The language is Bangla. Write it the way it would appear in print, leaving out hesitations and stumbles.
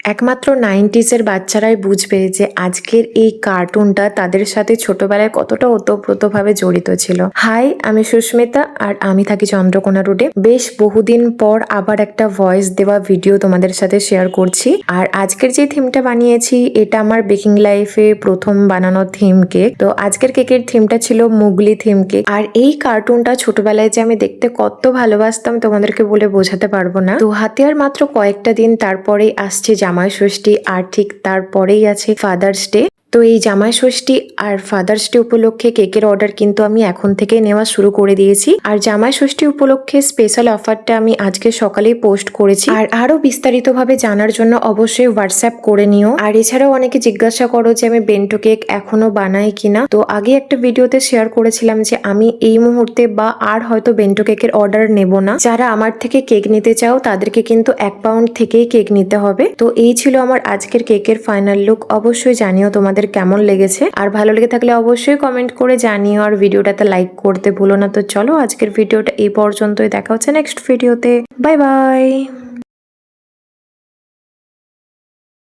একমাত্র 90s বাচ্চারাই বুঝবে যে আজকের এই কার্টুনটা তাদের সাথে ছোটবেলায় কতটা ওতপ্রোতভাবে জড়িত ছিল। হাই, আমি সুস্মিতা আর আমি থাকি চন্দ্রকোনা রোডে। বেশ বহুদিন পর আবার একটা ভয়েস দেওয়া ভিডিও তোমাদের সাথে শেয়ার করছি। আর আজকের যে থিমটা বানিয়েছি এটা আমার বেকিং লাইফে প্রথম বানানো থিম কেক। তো আজকের কেকের থিমটা ছিল মুগলি থিম কেক। আর এই কার্টুনটা ছোটবেলায় যে আমি দেখতে কত ভালোবাসতাম তোমাদেরকে বলে বোঝাতে পারবো না। তো হাতে আর মাত্র কয়েকটা দিন তারপরেই আসছে জামাই ষষ্ঠী, আর ঠিক তারপরেই আছে ফাদার্স ডে। তো এই জামাই ষষ্ঠী আর ফাদার্স ডে উপলক্ষে কেকের অর্ডার কিন্তু আমি এখন থেকে নেওয়া শুরু করে দিয়েছি। আর জামাই ষষ্ঠী উপলক্ষে স্পেশাল অফারটা আমি আজকে সকালেই পোস্ট করেছি। আর আরো বিস্তারিতভাবে জানার জন্য অবশ্যই হোয়াটসঅ্যাপ করে নিও। আর এছাড়াও অনেকে জিজ্ঞাসা করো যে আমি বেন্টো কেক এখনো বানাই কিনা। তো আগে একটা ভিডিওতে শেয়ার করেছিলাম যে আমি এই মুহূর্তে বা আর হয়তো বেন্টো কেকের অর্ডার নেব না। যারা আমার থেকে কেক নিতে চাও তাদেরকে কিন্তু 1 পাউন্ড থেকেই কেক নিতে হবে। তো এই ছিল আমার আজকের কেকের ফাইনাল লুক। অবশ্যই জানিও তোমাদের কেমন লেগেছে, আর ভালো লেগে থাকলে অবশ্যই কমেন্ট করে জানিও, আর ভিডিওটাতে লাইক করতে ভুলো না। তো চলো আজকের ভিডিওটা এই পর্যন্তই, দেখা হচ্ছে নেক্সট ভিডিওতে। Bye bye.